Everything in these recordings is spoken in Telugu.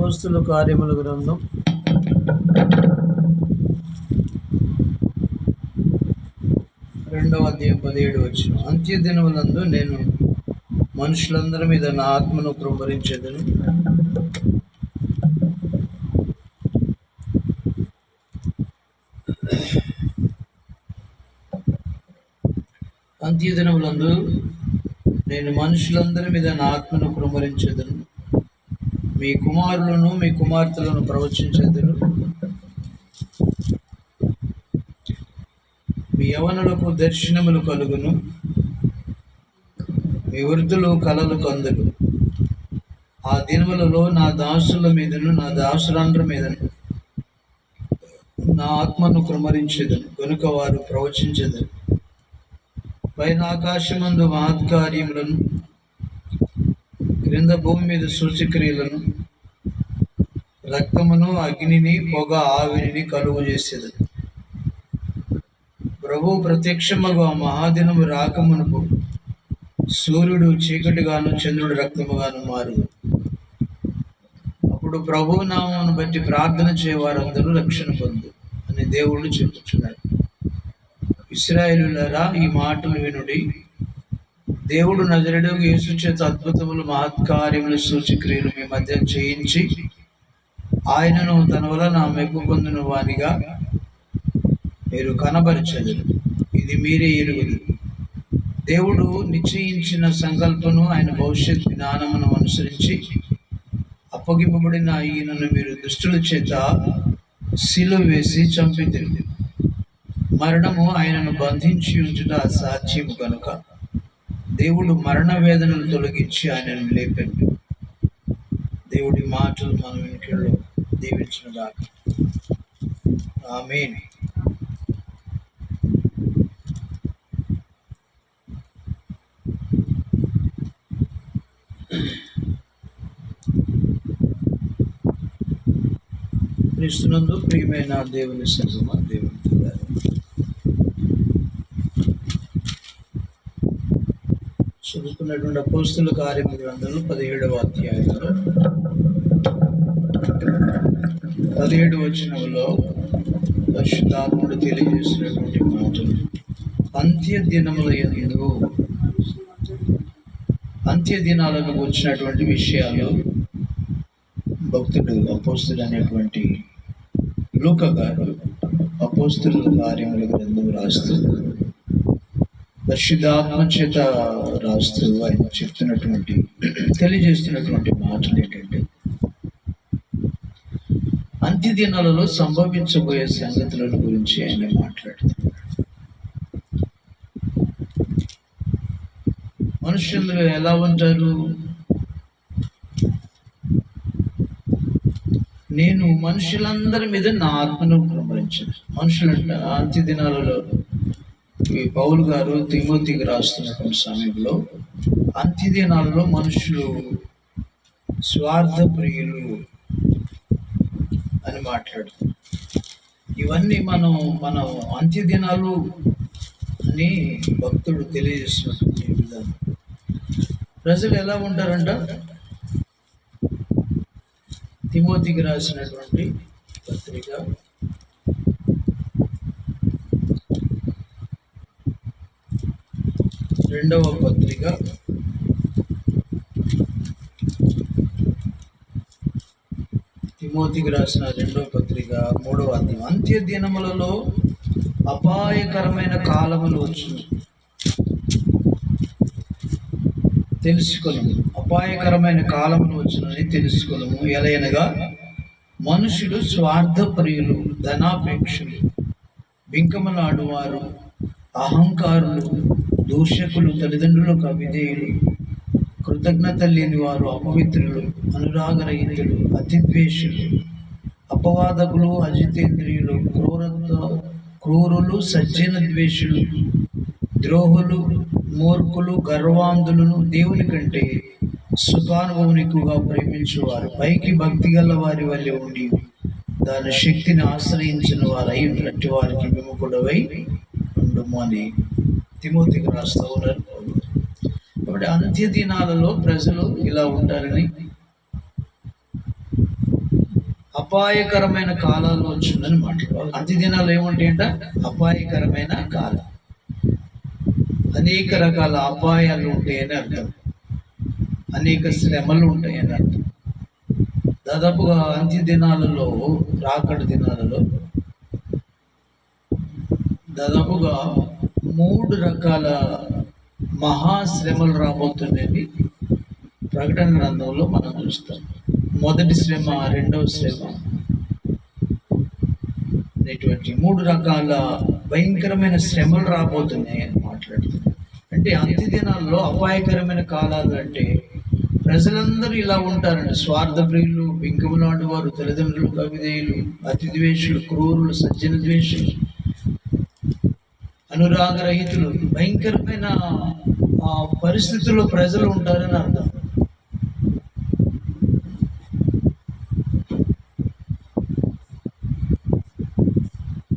అపోస్తుల కార్యముల గ్రంథం 2వ అధ్యాయం 17 వచనం. అంత్య దినములందు నేను మనుషులందరి మీద నా ఆత్మను కుమ్మరించెదను. అంత్య దినములందు నేను మనుషులందరి మీద నా ఆత్మను కుమ్మరించెదను. మీ కుమారులను మీ కుమార్తెలను ప్రవచించెదరు. మీ యవనులకు దర్శనములు కలుగును. మీ వృద్ధులు కలలు కందులు. ఆ దినములలో నా దాసుల మీదను నా దాసులందరి మీదను నా ఆత్మను కుమ్మరించెదను కనుక వారు ప్రవచించెదరు. పైన ఆకాశమందు మహత్కార్యములను, క్రింద భూమి మీద సూచక్రియలను, రక్తమును, అగ్నిని, పొగ, ఆవిరిని కలుగు చేసేది. ప్రభు ప్రత్యక్షముగా మహాదినము రాకమునకు సూర్యుడు చీకటిగాను చంద్రుడు రక్తముగాను మారును. అప్పుడు ప్రభు నామమును బట్టి ప్రార్థన చేయవారందరూ రక్షణ పొందు అని దేవుళ్ళు చెప్పుచున్నారు. ఇశ్రాయేలులారా, ఈ మాటలు వినుడి. దేవుడు నజరేయుడు యేసు చేత అద్భుతములు, మహత్కార్యములు, సూచక్రియలు మీ మధ్య చేయించి ఆయనను తన వలన మెప్పు పొందిన వానిగా మీరు కనబరిచెదరు. ఇది మీరే ఎరుగుదు. దేవుడు నిశ్చయించిన సంకల్పను, ఆయన భవిష్యత్ జ్ఞానమును అనుసరించి అప్పగింపబడిన ఈయనను మీరు దుష్టుల చేత సిలువ వేసి చంపితిరి. మరణము ఆయనను బంధించి ఉంచుట అసాధ్యము కనుక దేవుడు మరణ వేదనలు తొలగించి ఆయనను లేపెను. దేవుడి మాటలు మన వెనుకల్లో దీవించునుగాక. ఆమేన్. క్రీస్తునందు ప్రియమైన దేవుని సంగమా, దేవుని పిల్లారా, చదువుకున్నటువంటి అపోస్తుల కార్యముల గ్రంథంలో 17వ అధ్యాయంలో 17 వచనంలో పరిశుద్ధాత్ముడు తెలియజేసినటువంటి మాటలు. అంత్య దినముల యందు, అంత్య దినాలను వచ్చినటువంటి విషయాలు భక్తుడు అపోస్తులు అనేటువంటి లూకా గారు అపోస్తుల కార్యముల గ్రంథం రాస్తూ, పరిశుద్ధాత్మ చేత రాస్తూ ఆయన చెప్తున్నటువంటి, తెలియజేస్తున్నటువంటి మాటలు ఏంటంటే, అంత్య దినాలలో సంభవించబోయే సంగతులను గురించి ఆయన మాట్లాడుతున్నారు. మనుషులు ఎలా ఉంటారు? నేను మనుషులందరి మీద నా ఆత్మను కుమ్మరించాను. మనుషులంట అంత్య దినాలలో ఈ పౌలు గారు తిమోతికి రాస్తున్నటువంటి సమయంలో అంత్య దినాలలో మనుషులు స్వార్థ ప్రియులు అని మాట్లాడుతున్నారు. ఇవన్నీ మన అంత్య దినాలు అని భక్తుడు తెలియజేస్తున్నటువంటి విధానం. ప్రజలు ఎలా ఉంటారంట? తిమోతికి రాసినటువంటి పత్రిక 2వ పత్రిక 3వ అధ్యాయం. అంత్య దినములలో అపాయకరమైన కాలములు వచ్చును, తెలుసుకొను. అపాయకరమైన కాలములు వచ్చునని తెలుసుకొను. ఎలయనగా మనుషులు స్వార్థ ప్రియులు, ధనాపేక్షలు, బింకములాడువారు, అహంకారులు, దూషకులు, తల్లిదండ్రులకు అవిధేయులు, కృతజ్ఞత లేని వారు, అపవిత్రులు, అనురాగరహితులు, అతిద్వేషులు, అపవాదకులు, అజితేంద్రియులు, క్రూరులు, సజ్జన ద్వేషులు, ద్రోహులు, మూర్ఖులు, గర్వాంధులను, దేవుని కంటే సుఖానుభవం ఎక్కువగా ప్రేమించేవారు, పైకి భక్తి గల వారి వల్లే ఉండి దాని శక్తిని ఆశ్రయించిన వారు అయినటువంటి వారికి విముఖుడవై ఉండుము అని తిమోతికి రాస్తూ ఉన్నారు. కాబట్టి అంత్య దినాలలో ప్రజలు ఇలా ఉంటారని అపాయకరమైన కాలాలు వచ్చిందని మాట్లాడు. అంత్య దినాలు ఏముంటాయంట? అపాయకరమైన కాలం. అనేక రకాల అపాయాలు ఉంటాయని అర్థం, అనేక శ్రమలు ఉంటాయని అర్థం. దాదాపుగా అంత్య దినాలలో, రాకడ దినాలలో దాదాపుగా 3 రకాల మహాశ్రమలు రాబోతున్నాయని ప్రకటన గ్రంథంలో మనం చూస్తాం. మొదటి శ్రమ, రెండవ శ్రమ అనేటువంటి 3 రకాల భయంకరమైన శ్రమలు రాబోతున్నాయి అని మాట్లాడుతున్నాం. అంటే అంత్య దినాల్లో అపాయకరమైన కాలాలు అంటే ప్రజలందరూ ఇలా ఉంటారండి. స్వార్థ ప్రియులు, బింకములాంటి వారు, తల్లిదండ్రులు అవిధేయులు, అతి ద్వేషులు, క్రూరులు, సజ్జన ద్వేషులు, అనురాగరహితులు, భయంకరమైన పరిస్థితుల్లో ప్రజలు ఉంటారని అర్థం.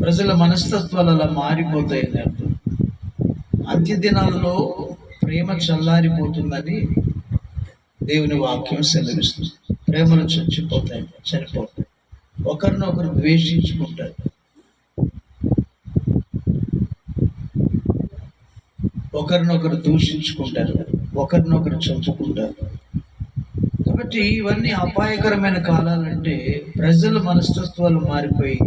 ప్రజల మనస్తత్వాలు అలా మారిపోతాయని అర్థం. అంత్య దినాలలో ప్రేమ చల్లారిపోతుందని దేవుని వాక్యం సెలవిస్తుంది. ప్రేమలు చనిపోతాయి. ఒకరినొకరు ద్వేషించుకుంటారు, ఒకరినొకరు దూషించుకుంటారు, ఒకరినొకరు చంపుకుంటారు. కాబట్టి ఇవన్నీ అపాయకరమైన కాలాలంటే ప్రజల మనస్తత్వాలు మారిపోయి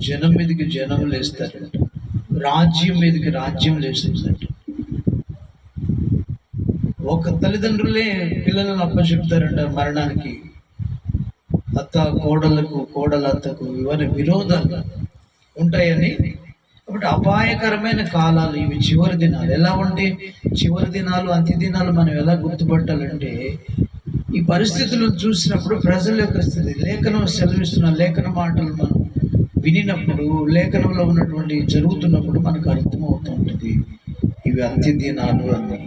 జనం మీదకి జనం లేస్తారంట, రాజ్యం మీదకి రాజ్యం లేస్తుందంట. ఒక తల్లిదండ్రులే పిల్లలను అప్పచెప్తారంట మరణానికి. అత్త కోడలకు, కోడల అత్తకు ఇవన్నీ విరోధాలు ఉంటాయని. కాబట్టి అపాయకరమైన కాలాలు ఇవి, చివరి దినాలు. ఎలా ఉంటే చివరి దినాలు, అంత్య దినాలు మనం ఎలా గుర్తుపట్టాలంటే, ఈ పరిస్థితులను చూసినప్పుడు ప్రజల యొక్క స్థితి, లేఖనం సెలవిస్తున్న లేఖన మాటలు మనం వినినప్పుడు, లేఖనంలో ఉన్నటువంటి జరుగుతున్నప్పుడు మనకు అర్థమవుతూ ఉంటుంది ఇవి అంత్య దినాలు అని.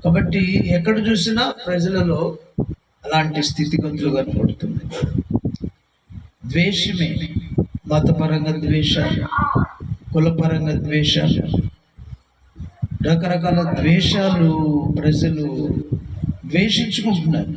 కాబట్టి ఎక్కడ చూసినా ప్రజలలో అలాంటి స్థితిగతులు కనపడుతున్నాయి. ద్వేషమే, మతపరంగా ద్వేషాలు, కులపరంగా ద్వేషాలు, రకరకాల ద్వేషాలు, ప్రజలు ద్వేషించుకుంటున్నారు.